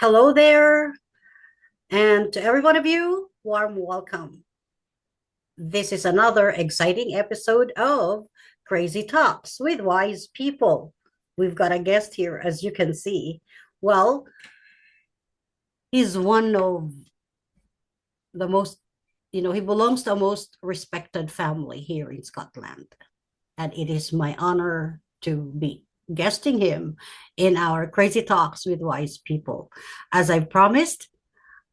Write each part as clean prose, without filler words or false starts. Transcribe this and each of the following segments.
Hello there, and to every one of you, warm welcome. This is another exciting episode of Crazy Talks with Wise People. We've got a guest here, as you can see. Well, he's one of the most, he belongs to a most respected family here in Scotland. And it is my honor to be guesting him in our Crazy Talks with Wise People. As I promised,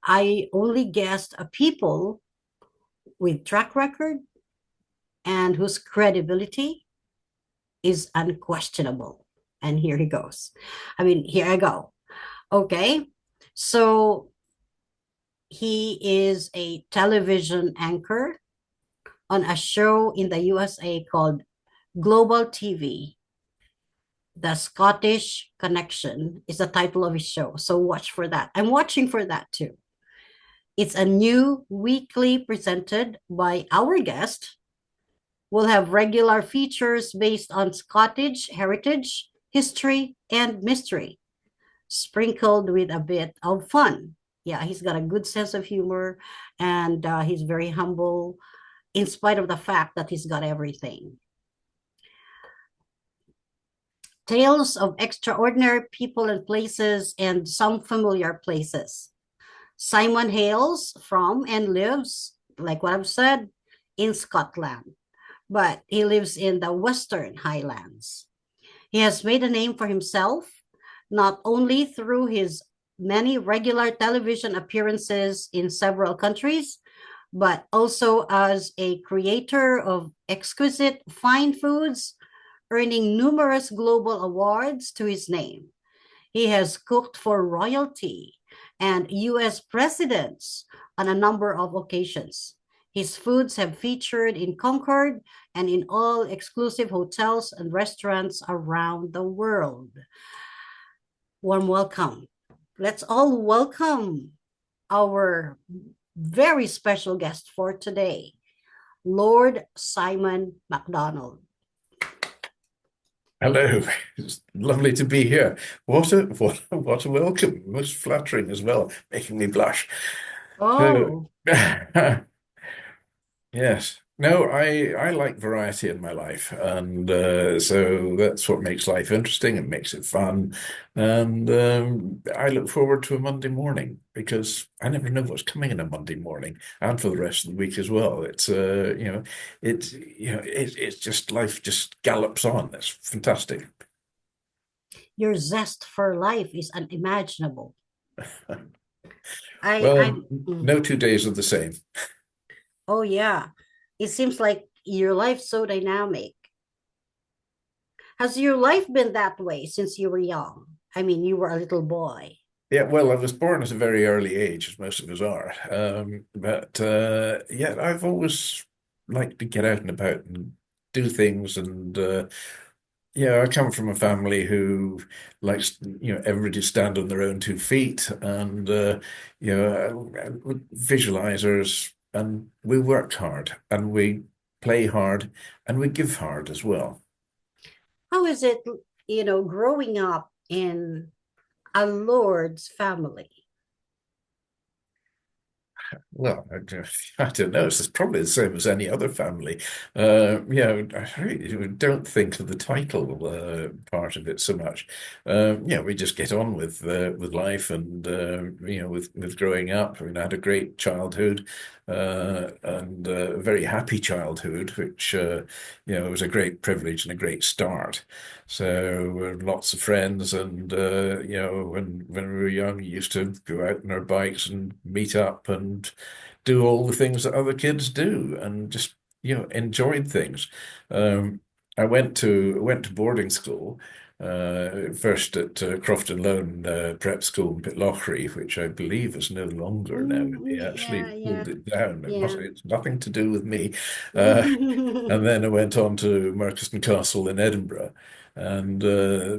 I only guest a people with track record and whose credibility is unquestionable. And here he goes. Here I go. Okay. So he is a television anchor on a show in the USA called Global TV. The Scottish Connection is the title of his show. So watch for that. I'm watching for that too. It's a new weekly presented by our guest. We'll have regular features based on Scottish heritage, history, and mystery, sprinkled with a bit of fun. Yeah, he's got a good sense of humor and he's very humble in spite of the fact that he's got everything. Tales of extraordinary people and places and some familiar places. Simon hails from and lives, like what I've said, in Scotland, but he lives in the Western Highlands. He has made a name for himself, not only through his many regular television appearances in several countries, but also as a creator of exquisite fine foods, earning numerous global awards to his name. He has cooked for royalty and US presidents on a number of occasions. His foods have featured in Concord and in all exclusive hotels and restaurants around the world. Warm welcome. Let's all welcome our very special guest for today, Lord Simon Macdonald. Hello, it's lovely to be here. What a welcome. Most flattering as well, making me blush. So, Oh, yes. No, I like variety in my life, and so that's what makes life interesting and makes it fun. And I look forward to a Monday morning because I never know what's coming in a Monday morning, and for the rest of the week as well. It's just life just gallops on. It's fantastic. your zest for life is unimaginable. I, Well, I'm, mm, no 2 days are the same. oh yeah, it seems like your life's so dynamic. Has your life been that way since you were young? You were a little boy. Yeah, well, I was born at a very early age, as most of us are. But yeah, I've always liked to get out and about and do things. And yeah, I come from a family who likes, everybody to stand on their own 2 feet and, visualizers. And we work hard and we play hard and we give hard as well. How is it, growing up in a Lord's family? Well, I don't know. It's probably the same as any other family. I really don't think of the title part of it so much. We just get on with life and with growing up. I mean, I had a great childhood and a very happy childhood, which was a great privilege and a great start. So lots of friends, and when we were young, we used to go out on our bikes and meet up and do all the things that other kids do, and just enjoyed things. Um, I went to boarding school. First at Crofton Loan Prep School in Pitlochry, which I believe is no longer now. They actually Yeah, yeah, pulled it down. yeah. It's nothing to do with me. Uh, and then I went on to Merchiston Castle in Edinburgh and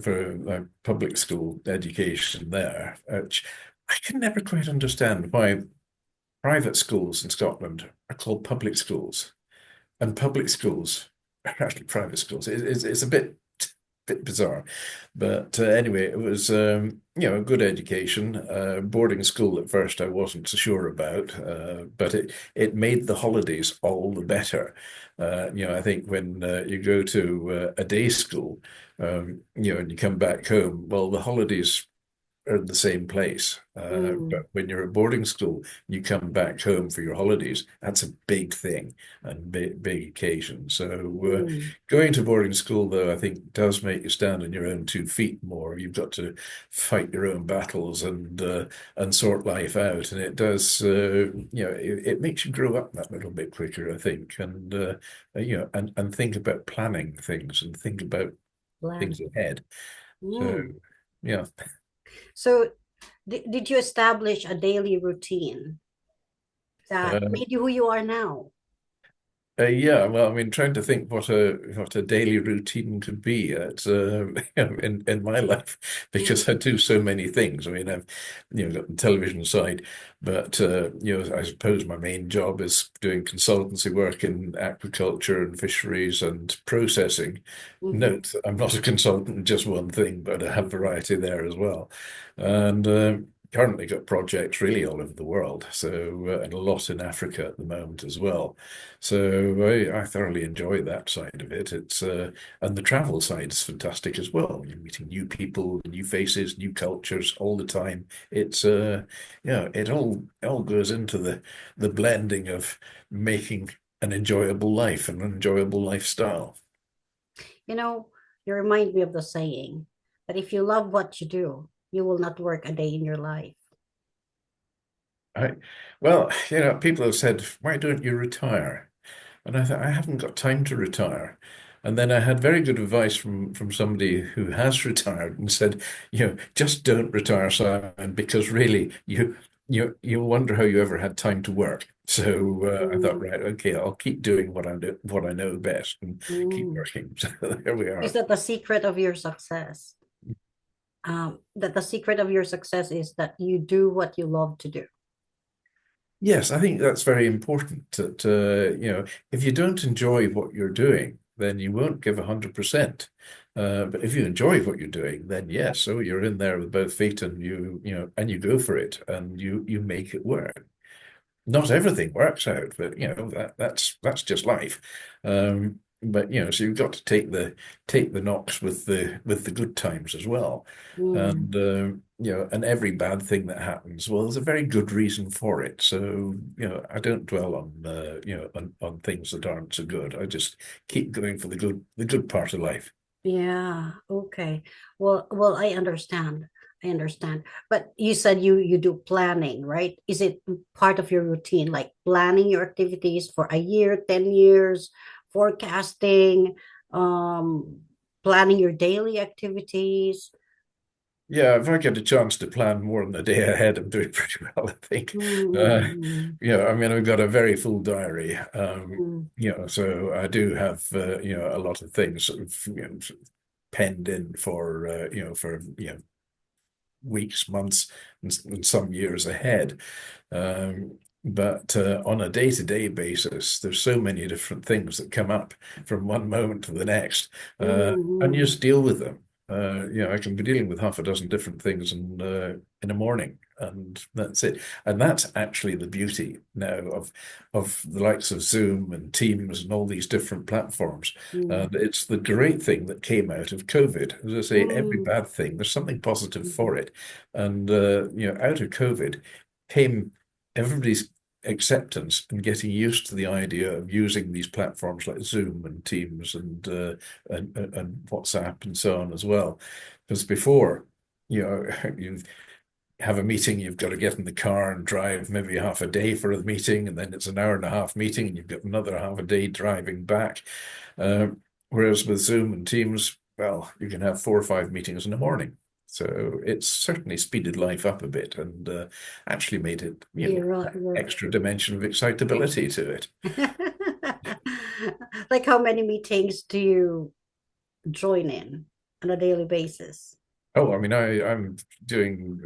for my public school education there, which I can never quite understand why private schools in Scotland are called public schools and public schools are actually private schools. It's a bit bit bizarre. But anyway, it was a good education. Boarding school at first I wasn't so sure about, but it made the holidays all the better. I think when you go to a day school, and you come back home, well, the holidays are in the same place. But Mm, when you're at boarding school, you come back home for your holidays. That's a big thing and big occasion. So mm. going to boarding school, though, I think does make you stand on your own 2 feet more. You've got to fight your own battles and sort life out, and it does. It makes you grow up that little bit quicker, I think, and think about planning things and think about things Plan. ahead. So Mm. yeah. So, did you establish a daily routine that Um, made you who you are now? yeah, well, I mean, trying to think what a daily routine could be in my life because Mm, I do so many things. I mean, I've got the television side, but I suppose my main job is doing consultancy work in aquaculture and fisheries and processing. mhm, Note, I'm not a consultant in just one thing, but I have variety there as well, and currently got projects really all over the world. So and a lot in Africa at the moment as well. So I thoroughly enjoy that side of it. And the travel side is fantastic as well. You're meeting new people, new faces, new cultures all the time. It all goes into the blending of making an enjoyable life and an enjoyable lifestyle. You know, you remind me of the saying that if you love what you do, you will not work a day in your life. I, well, people have said, why don't you retire? And I thought, I haven't got time to retire. And then I had very good advice from somebody who has retired and said, just don't retire, Simon, because really you'll wonder how you ever had time to work. So I thought, Mm, right, okay, I'll keep doing what I know best and keep mm. working. So there we Is are. that the secret of your success? That the secret of your success is that you do what you love to do. Yes, I think that's very important that if you don't enjoy what you're doing, then you won't give 100%. But if you enjoy what you're doing, then yes, so you're in there with both feet and you go for it and you make it work. Not everything works out, but that's just life. But so you've got to take the knocks with the good times as well. Mm, And every bad thing that happens, well, there's a very good reason for it. So I don't dwell on things that aren't so good. I just keep going for the good part of life. yeah, okay. Well, I understand. I understand. But you said you do planning, right? Is it part of your routine, like planning your activities for a year, 10 years, forecasting, um, planning your daily activities? Yeah, if I get a chance to plan more than a day ahead, I'm doing pretty well, I think. Uh, Mm, I mean, I've got a very full diary. mm, So I do have, a lot of things sort of, penned in for weeks, months, and some years ahead. But on a day-to-day basis, there's so many different things that come up from one moment to the next, and you mm, just deal with them. I can be dealing with half a dozen different things in a morning, and that's it. And that's actually the beauty now of the likes of Zoom and Teams and all these different platforms. mm, And it's the great thing that came out of COVID. As I say, every mm, bad thing, there's something positive mm, for it. And out of COVID came everybody's acceptance and getting used to the idea of using these platforms like Zoom and Teams and WhatsApp and so on as well. Because before, you have a meeting, you've got to get in the car and drive maybe half a day for the meeting, and then it's an hour and a half meeting, and you've got another half a day driving back. Whereas with Zoom and Teams, well, you can have 4 or 5 meetings in the morning. So it's certainly speeded life up a bit and actually made it, you're extra dimension of excitability to it. like how many meetings do you join in on a daily basis? Oh, I mean, I'm doing,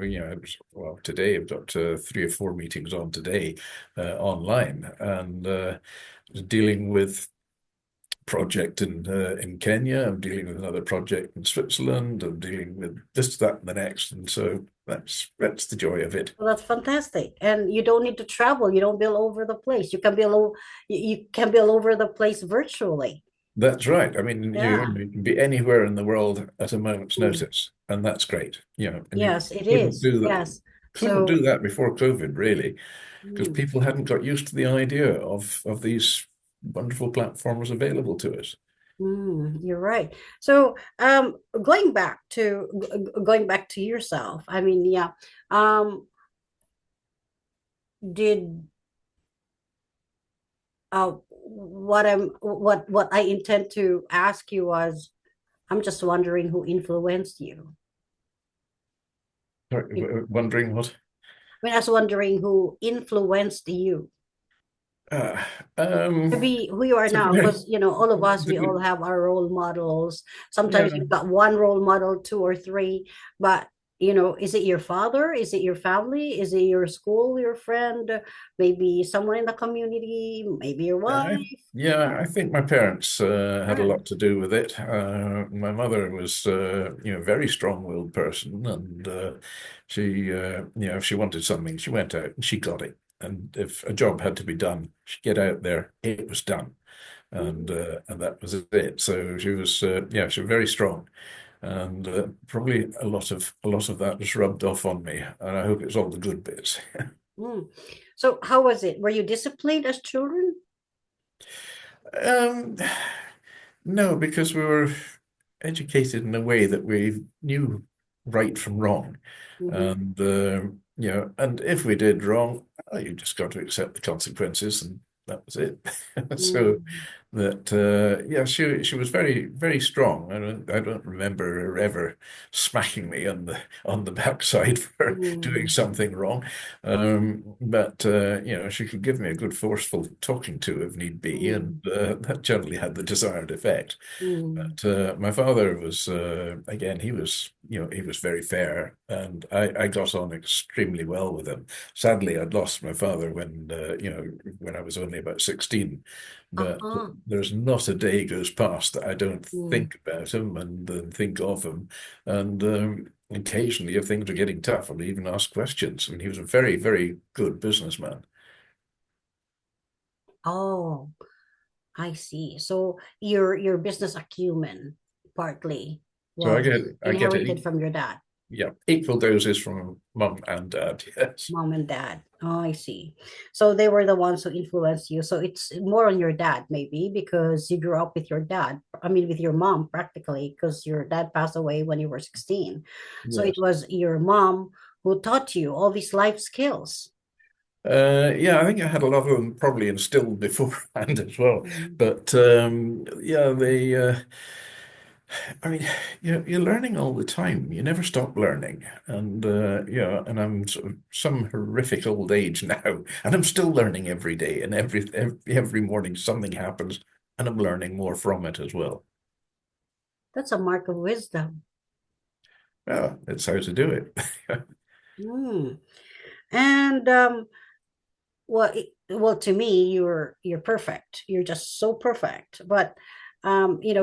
well, today I've got 3 or 4 meetings on today online and dealing with project in Kenya. I'm dealing with another project in Switzerland. I'm dealing with this, that, and the next, and so that's the joy of it. Well, that's fantastic. And you don't need to travel. You don't bill over the place. You can bill over the place virtually. That's right. I mean, Yeah. you can be anywhere in the world at a moment's Mm. notice, and that's great. And you Yes, it couldn't is. do that. Yes. Couldn't do So, that before COVID, really, because mm, people hadn't got used to the idea of these wonderful platforms available to us. you're right. So, going back to yourself. I mean, yeah. Um, did what I intend to ask you was, I'm just wondering who influenced you. Sorry, I wondering what? mean, I was wondering who influenced you Uh, to um, be who you are it's a now, very, because all of us, it's a we all good, have our role models. Sometimes yeah. you've got one role model, two or three, but is it your father, is it your family, is it your school, your friend, maybe someone in the community, maybe your wife, I think my parents had a lot friend? to do with it. My mother was, a very strong-willed person, and if she wanted something, she went out and she got it. And if a job had to be done, she'd get out there, it was done, and that was it. So she was very strong, and probably a lot of that was rubbed off on me, and I hope it's all the good bits. Mm. So how was it? Were you disciplined as children? Um, no, because we were educated in a way that we knew right from wrong. Mm-hmm. And and if we did wrong, you just got to accept the consequences, and that was it. So Mm-hmm. that she was very, very strong. I don't remember her ever smacking me on the backside for doing Mm-hmm. something wrong. But she could give me a good forceful talking to if need be, and that generally had the desired effect. Mm-hmm. But my father was again, he was very fair, and I got on extremely well with him. Sadly, I'd lost my father when I was only about 16, but Uh-huh. there's not a day goes past that I don't Mm. think about him and think of him. And occasionally, if things are getting tough, I'll even ask questions. And he was a very, very good businessman. Oh, I see. So your business acumen partly So I was get I get inherited it. from your dad, Yeah, equal doses from mum and dad. Yes. mom and dad. Oh, I see. So they were the ones who influenced you. So it's more on your dad, maybe, because you grew up with your dad. I mean, with your mom practically, because your dad passed away when you were 16. So it Yes. was your mom who taught you all these life skills. Yeah, I think I had a lot of them probably instilled beforehand as well. Mm. But yeah, I mean, you're learning all the time. You never stop learning. And and I'm sort of some horrific old age now, and I'm still learning every day. And every morning something happens, and I'm learning more from it as well. That's a mark of wisdom. Well, it's how to do it. Mm. And well, to me, you're perfect. You're just so perfect. But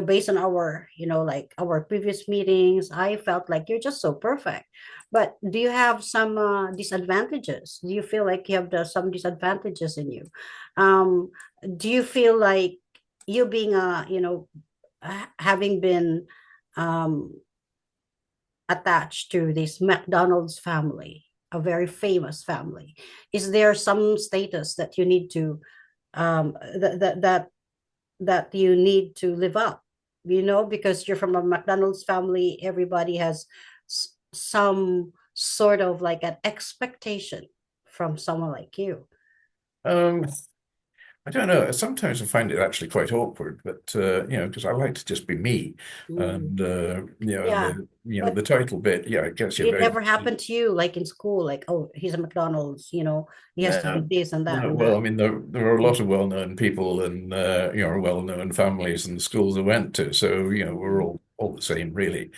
based on our, like our previous meetings, I felt like you're just so perfect. But do you have some disadvantages? Do you feel like you have some disadvantages in you? Um, do you feel like you being having been um attached to this Macdonald's family, a very famous family? Is there some status that you need to that you need to live up? Because you're from a McDonald's family, everybody has some sort of like an expectation from someone like you. Um, I don't know. Sometimes I find it actually quite awkward, but because I like to just be me, Mm. and Yeah, the but title bit, yeah, it gets you it very. never happened to you like in school, like, oh, he's a McDonald's, he has to do No, this and that no. and Well, that. I mean, there were a lot of well-known people and well-known families and schools I went to, so we're Mm. all the same, really.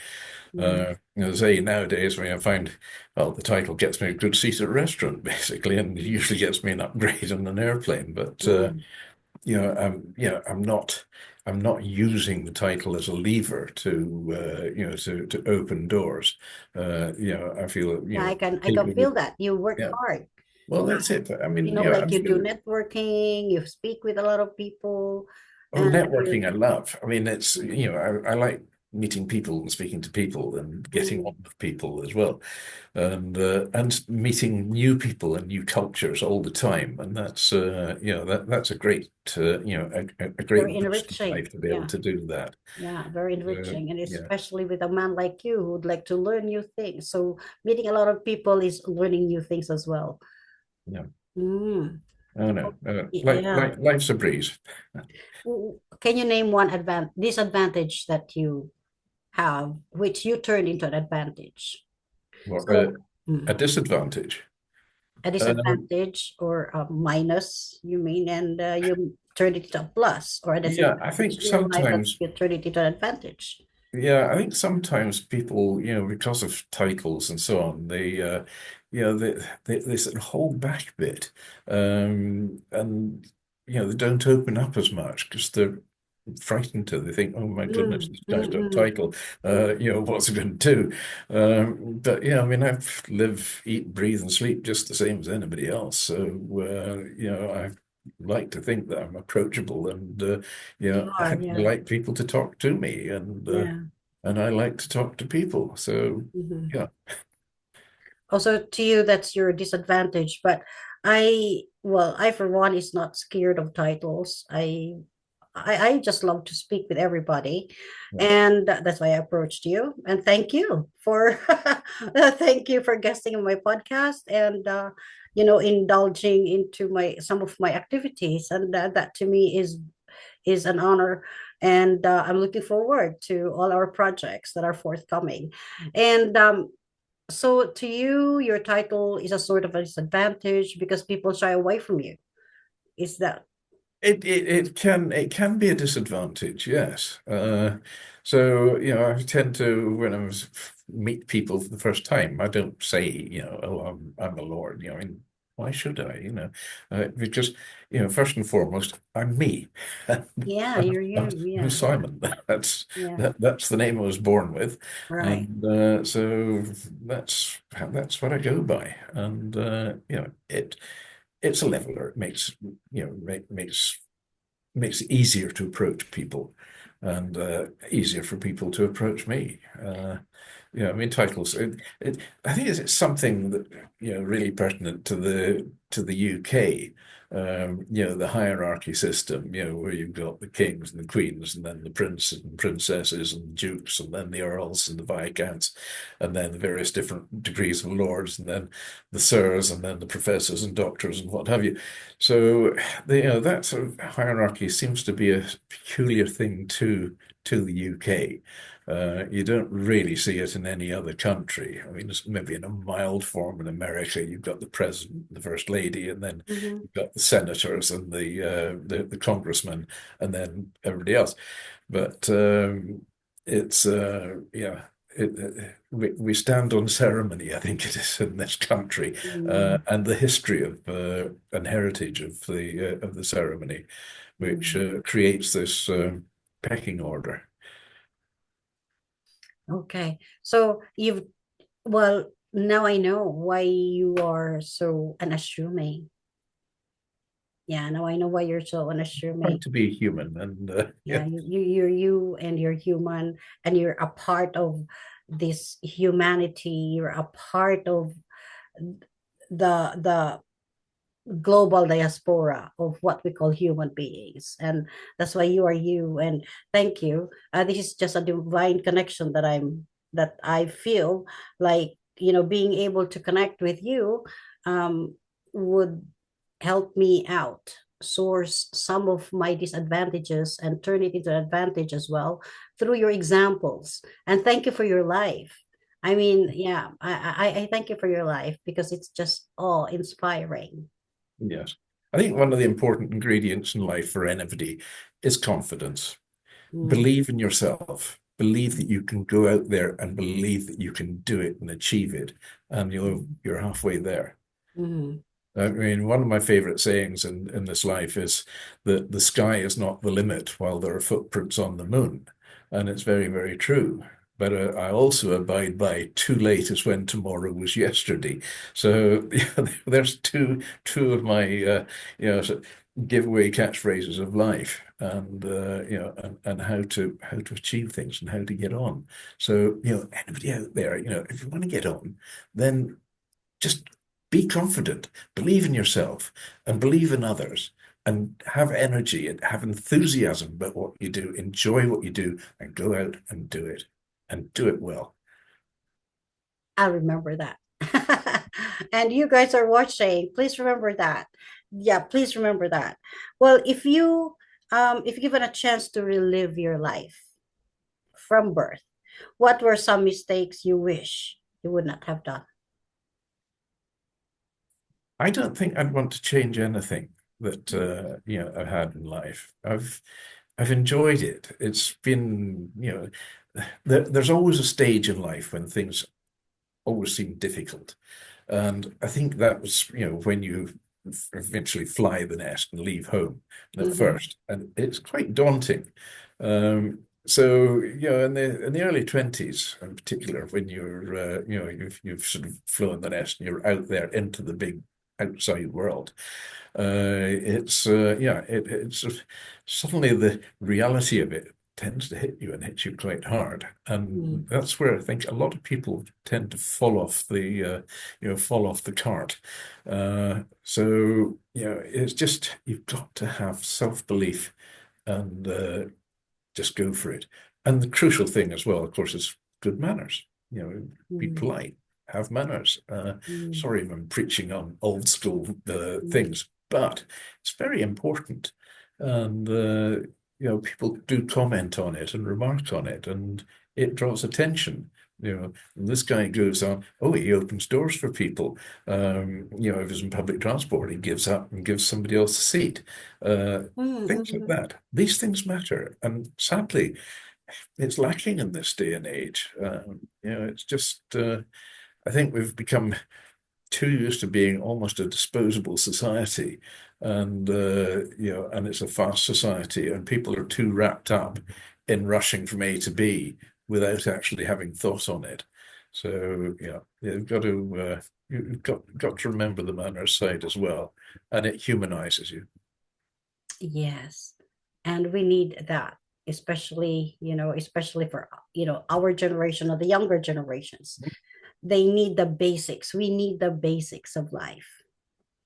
Mm. As I say nowadays, when I find, well, the title gets me a good seat at a restaurant, basically, and it usually gets me an upgrade on an airplane, but. Mm. I'm not I'm not using the title as a lever to to open doors. I feel Yeah, I can people feel would, that you work yeah. hard. Well, that's it. I mean, I Like you do feel. networking, you speak with a lot of people, Well, and you. networking I love. I mean, it's, Mm, I like meeting people and speaking to people and getting mm, on with people as well, and meeting new people and new cultures all the time. And that's, that's a great, a very great boost in enriching. life to be able Yeah, to do that. yeah, very Uh, enriching, and yeah, especially with a man like you who'd like to learn new things. So meeting a lot of people is learning new things as well. yeah. Mm. Oh no, Yeah. life's a breeze. Can you name one disadvantage that you have, which you turned into an advantage? Or So, a mm, disadvantage. a Um, disadvantage or a minus, you mean, and you turned it into a plus, or a yeah, I disadvantage think in your life that sometimes. you turned it into an advantage. Yeah, I think sometimes people, because of titles and so on, they sort of hold back a bit, and they don't open up as much because they're frightened to. They think, "Oh my goodness, Mm, this guy's got a mm, title. mm, What's he going to do?" But I mean, I live, eat, breathe, and sleep just the same as anybody else. So I like to think that I'm approachable and you are, I yeah, like people to talk to me yeah. and I like to talk to people. So Mhm. yeah, Also, to you, that's your disadvantage. But I for one is not scared of titles. I just love to speak with everybody, yeah, and that's why I approached you. And thank you for thank you for guesting on my podcast and indulging into my some of my activities, and that to me is an honor. And I'm looking forward to all our projects that are forthcoming. And so to you, your title is a sort of a disadvantage because people shy away from you. Is that? it can be a disadvantage, yes. So I tend to when meet people for the first time, I don't say oh I'm a lord. I mean, why should I? Because first and foremost, I'm me. Yeah, I'm, you're I'm, you. I'm Yeah, Simon. yeah, That's the name I was born with, right. and so that's what I go by, and it's a leveler. It makes makes it easier to approach people and easier for people to approach me. I mean, titles. I think it's something that really pertinent to the UK. The hierarchy system. Where you've got the kings and the queens, and then the princes and princesses and the dukes, and then the earls and the viscounts, and then the various different degrees of lords, and then the sirs, and then the professors and doctors and what have you. So that sort of hierarchy seems to be a peculiar thing to the UK. You don't really see it in any other country. I mean, it's maybe in a mild form in America. You've got the president, the first lady, and then Mm-hmm. you've got the senators and the congressmen, and then everybody else. But it's yeah. We stand on ceremony, I think it is in this country, Mm-hmm. and the history of and heritage of the ceremony, which Mm-hmm. creates this pecking order. Okay. So well, now I know why you are so unassuming. Yeah, now I know why you're so Trying unassuming. to be human, and Yeah, you're you and you're human and you're a part of this humanity. You're a part of the global diaspora of what we call human beings, and that's why you are you. And thank you. This is just a divine connection that I feel like being able to connect with you would help me out, source some of my disadvantages and turn it into an advantage as well through your examples. And thank you for your life. I mean, yeah, I thank you for your life because it's just all inspiring. yes, I think one of the important ingredients in life for anybody is confidence. Mm, Believe in yourself. Believe that you can go out there and believe that you can do it and achieve it, and you're halfway there. mm. I mean, one of my favorite sayings in this life is that the sky is not the limit while there are footprints on the moon. And it's very, very true. But I also abide by too late is when tomorrow was yesterday. So yeah, there's two of my sort of giveaway catchphrases of life and and how to achieve things and how to get on. So, anybody out there, if you want to get on, then just be confident, believe in yourself, and believe in others, and have energy and have enthusiasm about what you do. Enjoy what you do, and go out and do it well. I remember that. And you guys are watching, please remember that. Yeah, please remember that. Well, if given a chance to relive your life from birth, what were some mistakes you wish you would not have done? I don't think I'd want to change anything that I've had in life. I've enjoyed it. It's been, there's always a stage in life when things always seem difficult. And I think that was, when you eventually fly the nest and leave home at Mm-hmm. first. And it's quite daunting. So, in the early 20s in particular, when you've sort of flown the nest and you're out there into the big outside world, it's suddenly the reality of it tends to hit you and hit you quite hard, and that's where I think a lot of people tend to fall off the cart. It's just you've got to have self-belief and just go for it. And the crucial thing as well, of course, is good manners. Be Mm-hmm. polite, have manners. Sorry if I'm preaching on old school Mm-hmm. things, but it's very important. And people do comment on it and remark on it, and it draws attention. And this guy goes on, oh, he opens doors for people. If he's in public transport, he gives up and gives somebody else a seat. Things like Mm-hmm. that. These things matter. And sadly, it's lacking in this day and age. It's just, I think we've become too used to being almost a disposable society. And it's a fast society, and people are too wrapped up in rushing from A to B without actually having thought on it. So, you've got to remember the manners side as well, and it humanizes you. Yes. And we need that, especially for, our generation or the younger generations. They need the basics. We need the basics of life,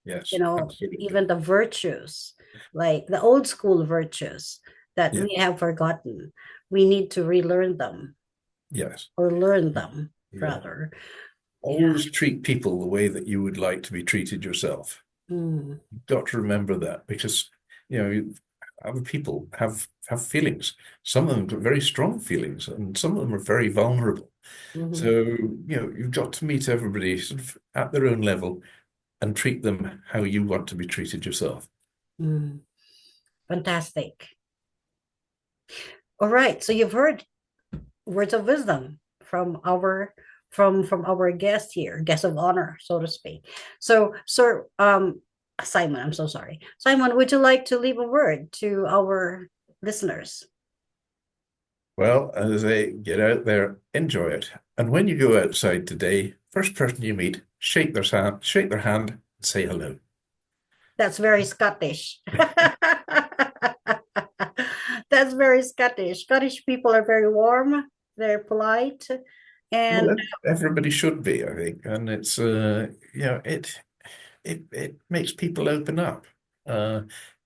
Yes, absolutely. even the virtues, like the old school virtues that Yeah, we have forgotten. We need to relearn them yes. or learn them Yeah. rather. Yeah. Always treat people the way that you would like to be treated yourself. Mm, You've got to remember that because, other people have feelings. Some of them have very strong feelings, and some of them are very vulnerable. So, mhm, you've got to meet everybody sort of at their own level and treat them how you want to be treated yourself. mm. Fantastic. All right. So you've heard words of wisdom from our guest here, guest of honor, so to speak. So, Sir Simon, I'm so sorry. Simon, would you like to leave a word to our listeners? Well, as I say, get out there, enjoy it. And when you go outside today, first person you meet, shake their hand, and say hello. That's very Scottish. That's very Scottish. Scottish people are very warm, they're polite, and Well, everybody should be, I think, and it's it makes people open up.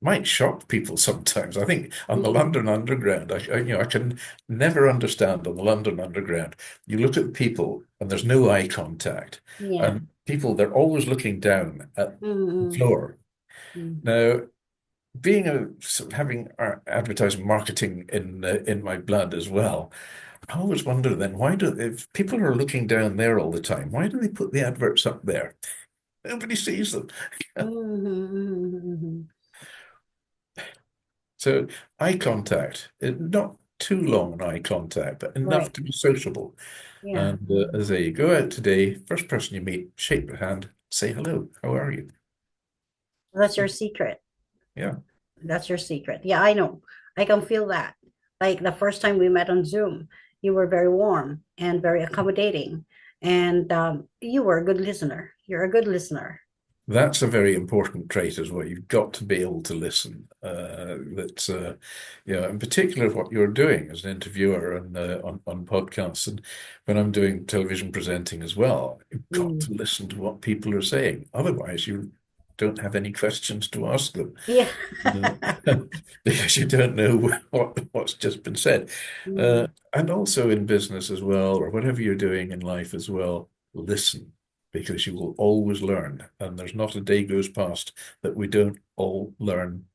Might shock people sometimes. I think on the mm, London Underground, I can never understand on the London Underground. You look at people and there's no eye contact, yeah. and people they're always looking down at the Mm, floor. mm, Now, being having advertising marketing in my blood as well, I always wonder then if people are looking down there all the time, why do they put the adverts up there? Nobody sees them. mm. So eye contact, not too long eye contact, but enough Right. to be sociable. Yeah. And as I say, you go out today, first person you meet, shake their hand, say hello, how are you? That's your secret. Yeah. That's your secret. Yeah, I know. I can feel that. Like the first time we met on Zoom, you were very warm and very accommodating, and you were a good listener. You're a good listener. That's a very important trait as well. You've got to be able to listen. That's in particular what you're doing as an interviewer and on podcasts, and when I'm doing television presenting as well, you've got Mm. to listen to what people are saying. Otherwise, you don't have any questions to ask them. Yeah. Because you don't know what's just been said. Mm. And also in business as well, or whatever you're doing in life as well, listen, because you will always learn. And there's not a day goes past that we don't all learn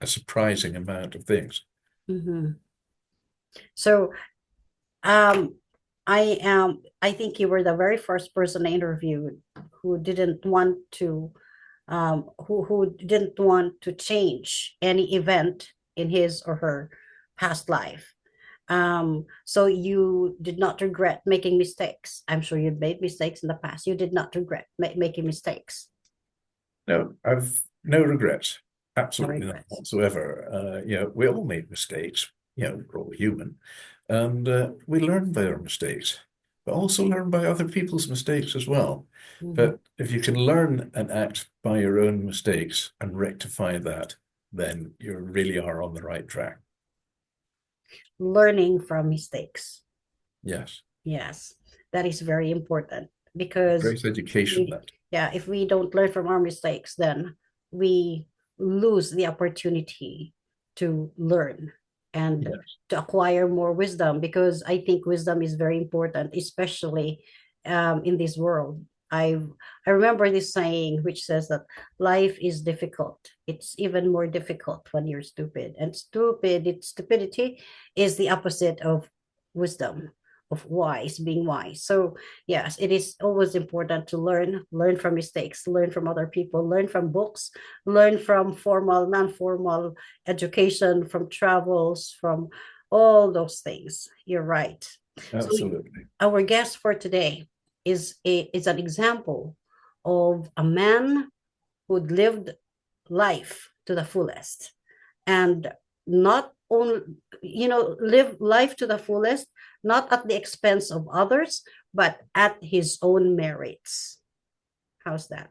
a surprising amount of things. Mhm. So, um, I think you were the very first person I interviewed who didn't want to, who didn't want to change any event in his or her past life. So you did not regret making mistakes. I'm sure you made mistakes in the past. You did not regret making mistakes. No, I've no regrets. No Absolutely none regrets. whatsoever. We all make mistakes. We're all human. And we learn by our mistakes, but also learn by other people's mistakes as well. Mhm. But if you can learn and act by your own mistakes and rectify that, then you really are on the right track. Learning from mistakes. Yes. Yes, that is very important because Great education, we, that. yeah, if we don't learn from our mistakes, then we lose the opportunity to learn and Yes. to acquire more wisdom because I think wisdom is very important, especially in this world. I remember this saying which says that life is difficult. It's even more difficult when you're stupid, and stupidity is the opposite of wisdom, of wise, being wise. So yes, it is always important to learn from mistakes, learn from other people, learn from books, learn from formal, non-formal education, from travels, from all those things. You're right. So Absolutely. our guest for today is an example of a man who lived life to the fullest and not only, live life to the fullest, not at the expense of others, but at his own merits. How's that?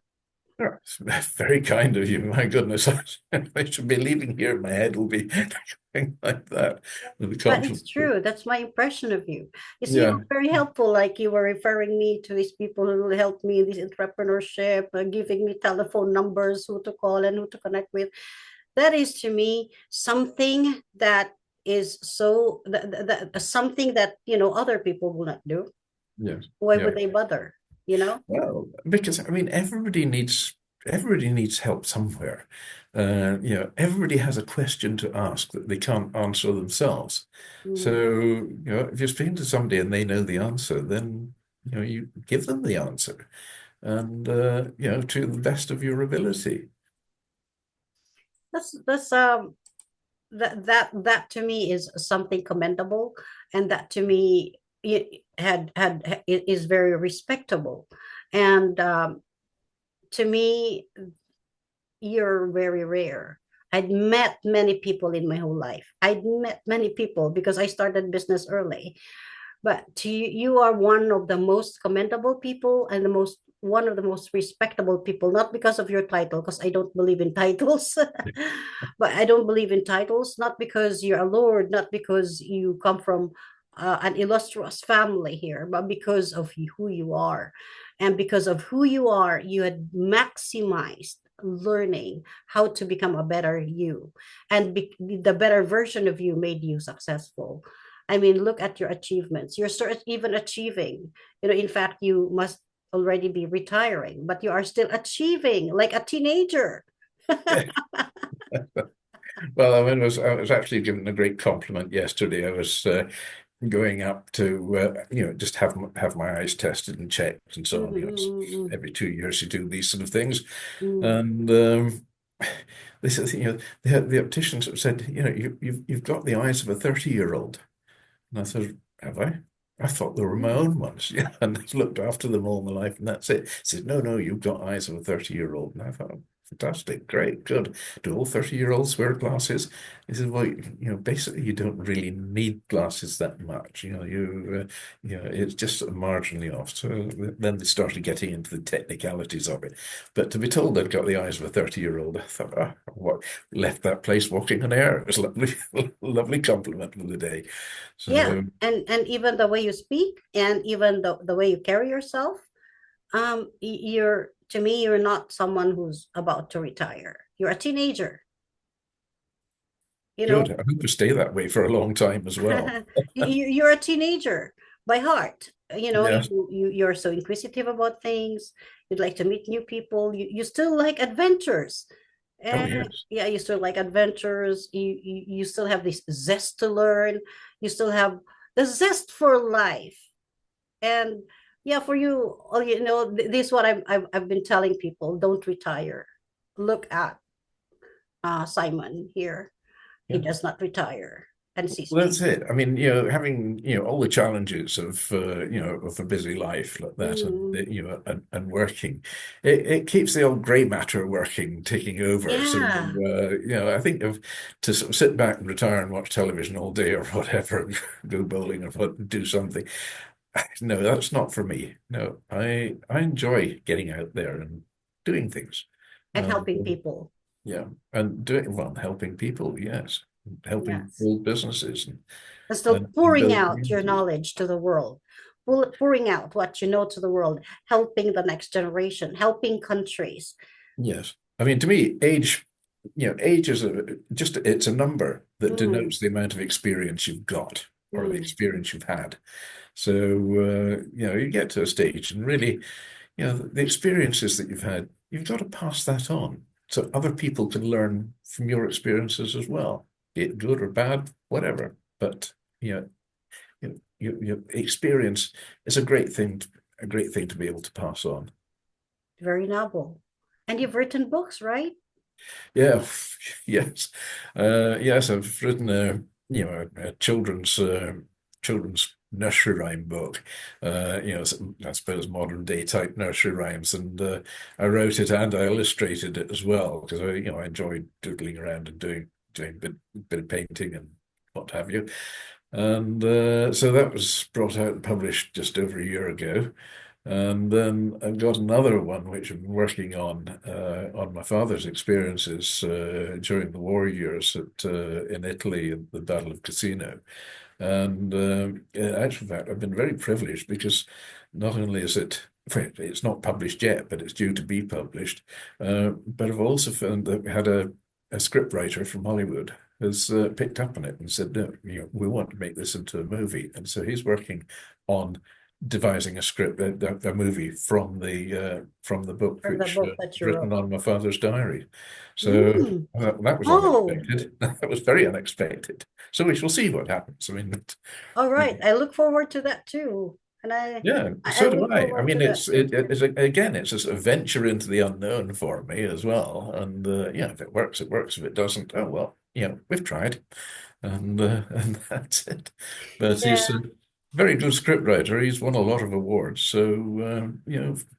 Oh, it's very kind of you. My goodness, I should be leaving here. My head will be going like that with the But it's compliment. true. That's my impression of you. You see, you Yeah. were very helpful. Like you were referring me to these people who will help me in this entrepreneurship, giving me telephone numbers, who to call and who to connect with. That is to me something that is so something that other people will not do. Yes. Why would Yeah. they bother? You know? Well, because I mean, everybody needs help somewhere. Everybody has a question to ask that they can't answer themselves. So, Mm. if you're speaking to somebody and they know the answer, then you give them the answer, and to the best of your ability. That's that to me is something commendable, and that to me it it is very respectable, and to me you're very rare. I'd met many people in my whole life. I'd met many people because I started business early. But you are one of the most commendable people and the most one of the most respectable people, not because of your title, because I don't believe in titles. But I don't believe in titles, not because you're a lord, not because you come from an illustrious family here, but because of who you are. And because of who you are, you had maximized learning how to become a better you. And the better version of you made you successful. I mean, look at your achievements. You're still even achieving. In fact, you must already be retiring, but you are still achieving like a teenager. Well, I was actually given a great compliment yesterday. I was going up to just have my eyes tested and checked and so on. Mm-hmm. Every 2 years you do these sort of things, Mm-hmm. and they said, the optician sort of said, you've got the eyes of a 30-year-old, and I said, have I? I thought they were my own ones. And I've looked after them all my life, and that's it. He said, no, no, you've got eyes of a 30-year-old, and I thought, fantastic, great, good. Do all 30-year-olds wear glasses? He said, well, basically you don't really need glasses that much. It's just sort of marginally off. So then they started getting into the technicalities of it. But to be told I'd got the eyes of a 30-year-old, I thought, what, left that place walking on air. It was a lovely, lovely compliment for the day. Yeah, So and even the way you speak and even the way you carry yourself, you're to me, you're not someone who's about to retire. You're a teenager, you good. know. I hope to stay that way for a long time as well. You're a teenager by heart. Yes. You're so inquisitive about things. You'd like to meet new people. You still like adventures. Oh, And yes. yeah, you still like adventures. You still have this zest to learn. You still have the zest for life. And yeah, for you, this is what I've been telling people: don't retire. Look at Simon here; he Yeah. does not retire, and sees Well, people. that's it. I mean, having, all the challenges of a busy life like that Mm, and working, it keeps the old grey matter working, taking over. So, yeah, I think of to sort of sit back and retire and watch television all day or whatever, go bowling or do something. No, that's not for me. No, I enjoy getting out there and doing things. and And helping people. yeah, and doing, well, helping people, yes, helping Yes, build businesses and and still and pouring build out your communities. knowledge to the world, pouring out what you know to the world, helping the next generation, helping countries. Yes, I mean, to me, age is just it's a number that Mm, denotes the amount of experience you've got or the mm. experience you've had. So you get to a stage and really, the experiences that you've had, you've got to pass that on so other people can learn from your experiences as well, be it good or bad, whatever. But you know, your experience is a great thing to be able to pass on. Very noble. And you've written books, right? Yeah, yes, yes. I've written a children's nursery rhyme book. I suppose modern day type nursery rhymes, and I wrote it and I illustrated it as well because I enjoyed doodling around and doing bit of painting and what have you. And so that was brought out and published just over a year ago. And then I've got another one which I've been working on my father's experiences during the war years in Italy at the Battle of Cassino. And in actual fact, I've been very privileged because not only is it's not published yet, but it's due to be published. But I've also found that we had a script writer from Hollywood has picked up on it and said, no, we want to make this into a movie. And so he's working on devising a script, a movie from the book From the which book that was you written wrote. on my father's diary. So Mm. that was Oh, unexpected. That was very unexpected. So we shall see what happens. I mean, all you right. know, I look forward to that too. And yeah, I so do look I. I forward mean, to that too. again, it's a sort of venture into the unknown for me as well. And if it works, it works. If it doesn't, oh well, we've tried, and and that's it. But he's Yeah. a very good scriptwriter. He's won a lot of awards, so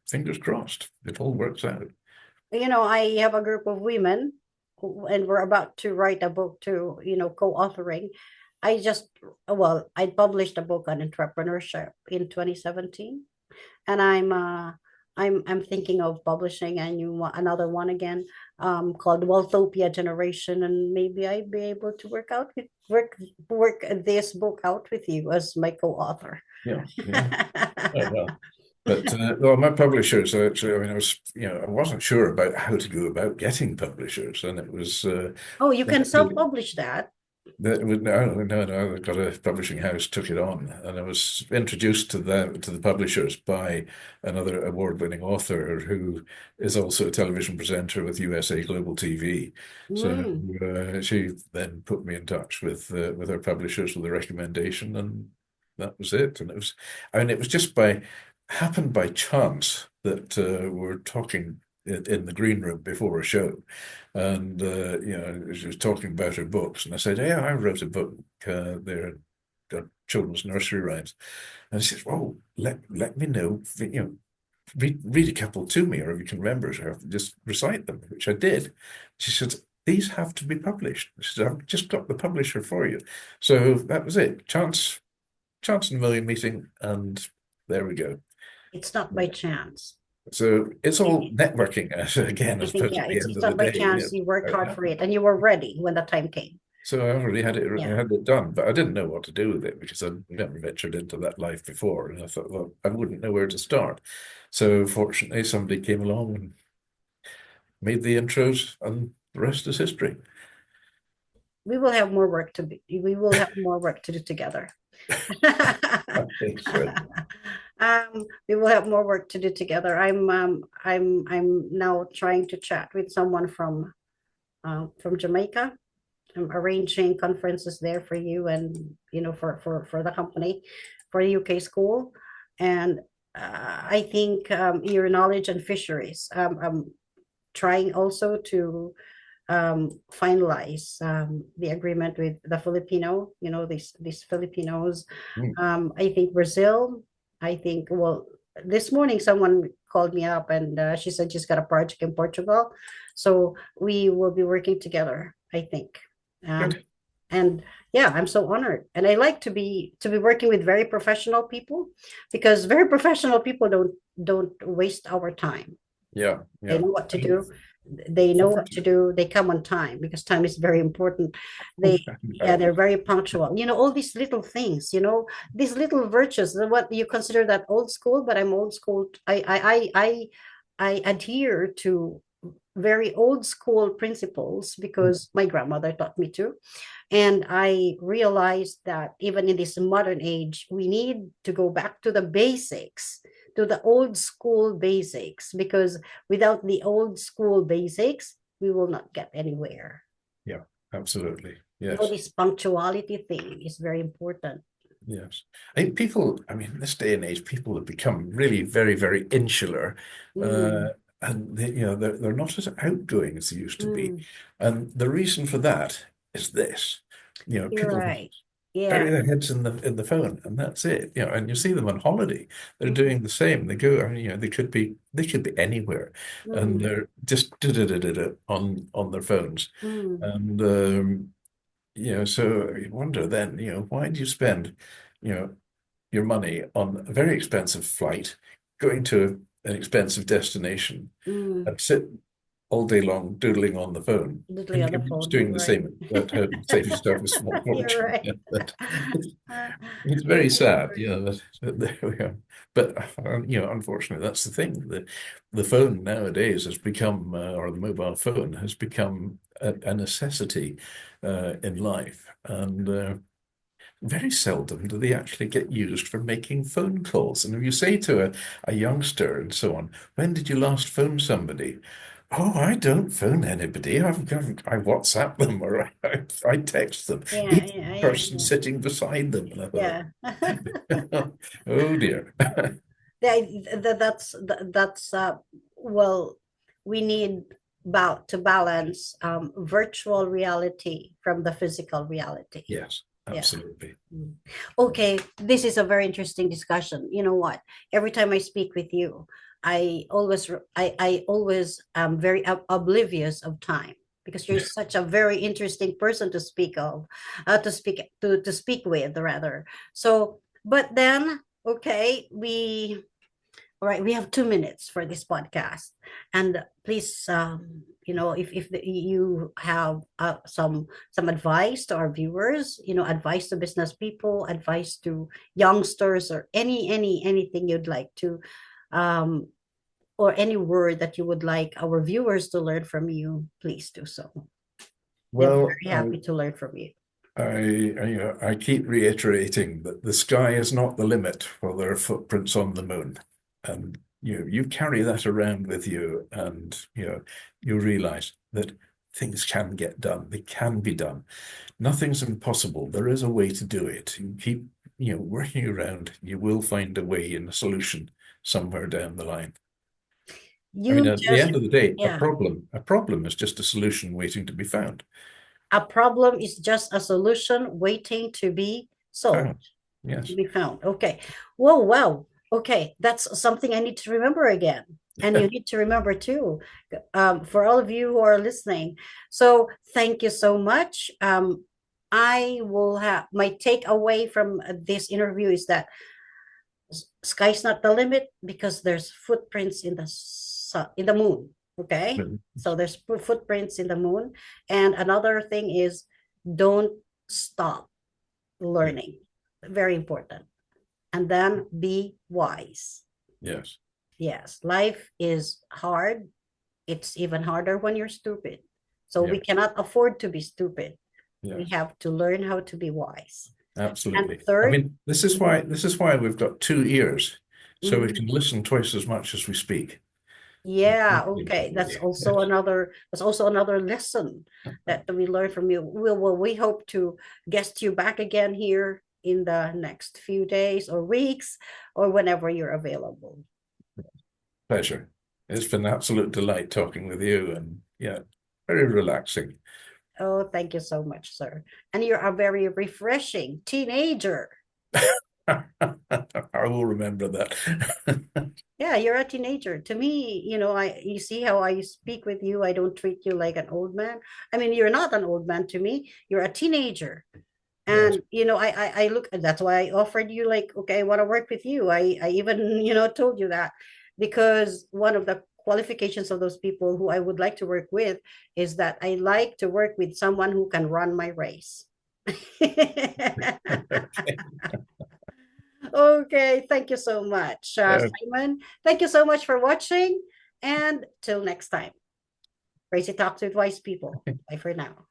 fingers crossed, it all works out. I have a group of women and we're about to write a book to, co-authoring. I published a book on entrepreneurship in 2017, and I'm thinking of publishing another one again, called Wealthopia Generation, and maybe I'd be able to work this book out with you as my co-author. Yeah, yeah. Oh, well. But well, my publishers actually, I mean, I wasn't sure about how to go about getting publishers, and it was Oh, you can actually self-publish that. that would no, no, no. I got a publishing house took it on, and I was introduced to the publishers by another award-winning author who is also a television presenter with USA Global TV. So Mm. she then put me in touch with her publishers with a recommendation, and that was it. And I mean, it was just happened by chance that we were talking in the green room before a show, and she was talking about her books, and I said, "Yeah, I wrote a book. They're children's nursery rhymes." And she says, "Oh, let me know. read a couple to me, or if you can remember it, or just recite them, which I did. She said, these have to be published. She said, I've just got the publisher for you. So that was it. Chance and million meeting, and there we go. It's not by chance. So it's I all think, networking, again, I I think suppose, yeah, at the end it's of the not by day. chance. You worked hard for it, and you were ready when the time came. So I already had it, I Yeah. had it done, but I didn't know what to do with it because I'd never ventured into that life before. And I thought, well, I wouldn't know where to start. So fortunately, somebody came along and made the intros, and the rest is history. We will have more work to be. We will have more work to do together. I think so. We will have more work to do together. I'm now trying to chat with someone from Jamaica. I'm arranging conferences there for you and for the company, for UK school, and I think your knowledge and fisheries. I'm trying also to finalize the agreement with the Filipino, these Filipinos. Mm. I think Brazil. I think, well, this morning someone called me up and she said she's got a project in Portugal, so we will be working together, I think. Um, Good. and yeah, I'm so honored, and I like to be working with very professional people, because very professional people don't waste our time. Yeah, They yeah. know what to do. They know what to do. They come on time, because time is very important. They, yeah, they're very punctual. All these little things, these little virtues, what you consider that old school, but I'm old school. I adhere to very old school principles because my grandmother taught me to. And I realized that even in this modern age, we need to go back to the basics, to the old school basics, because without the old school basics, we will not get anywhere. Yeah, absolutely. Yes. This punctuality thing is very important. Yes. I mean, this day and age, people have become really very, very insular. Uh, Mm, and they're not as outgoing as they used to be. mm, And the reason for that is this. you're People right. Yeah. bury their heads in the phone, and that's it. And you see them on holiday. They're Mm, doing the same. They go, I mean, they could be anywhere, and mm, they're just da-da-da-da-da on their phones. mm, And so you wonder then, why do you spend, you know, your money on a very expensive flight, going to an expensive destination, mm. and sit all day long doodling on the phone? Literally And on the you're just phone. doing You're the right. same at home, save yourself a small You're fortune. right. Yeah, Uh, it's you're very sad, right. that there we are. But unfortunately, that's the thing. The phone nowadays has become, or the mobile phone has become a necessity in life, and very seldom do they actually get used for making phone calls. And if you say to a youngster and so on, when did you last phone somebody? Oh, I don't phone anybody. I WhatsApp them, or I text them, Yeah, even yeah, the yeah, person yeah. sitting beside them. And I thought, Yeah. oh dear. That's well, we need about to balance virtual reality from the physical reality. Yes, Yeah. absolutely. Mm. Okay, this is a very interesting discussion. You know what? Every time I speak with you, I always am very oblivious of time, because you're such a very interesting person to speak of, to speak with rather. So, but then, okay, all right, we have 2 minutes for this podcast, and please, if you have some advice to our viewers, advice to business people, advice to youngsters, or anything you'd like to, um, or any word that you would like our viewers to learn from you, please do so. They're Well, very happy to learn from you. I keep reiterating that the sky is not the limit for their footprints on the moon, and you carry that around with you, and you realize that things can get done. They can be done. Nothing's impossible. There is a way to do it. You keep working around. You will find a way and a solution somewhere down the line. I mean, You at the just, end of the day, a yeah, problem is just a solution waiting to be found. a problem is just a solution waiting to be solved. Found. To Yes. be found. Okay. Whoa, wow. Okay, that's something I need to remember again. And you need to remember too, for all of you who are listening. So thank you so much. I will have my takeaway from this interview is that sky's not the limit because there's footprints in the in the moon. Okay, so there's footprints in the moon, and another thing is don't stop Yeah. learning. Very important. And then be wise. Yes. Yes, life is hard. It's even harder when you're stupid. So we Yes. cannot afford to be stupid. We Yes. have to learn how to be wise. And Absolutely. I third, mean, this is why we've got two ears, so we mhm, can listen twice as much as we speak. yeah, okay. With you. Yes. That's also another lesson that we learn from you. We hope to guest you back again here in the next few days or weeks or whenever you're available. Pleasure. It's been an absolute delight talking with you, and yeah, very relaxing. Oh, thank you so much, sir. And you're a very refreshing teenager. I will remember that. Yeah, you're a teenager. To me, you see how I speak with you. I don't treat you like an old man. I mean, you're not an old man to me. You're a teenager. Yes. And I look, that's why I offered you like, okay, I want to work with you. I even, told you that because one of the qualifications of those people who I would like to work with is that I like to work with someone who can run my race. Okay, thank you so much, Uh, Simon. Thank you so much for watching. And till next time, Crazy Talks with Wise People. Bye for now.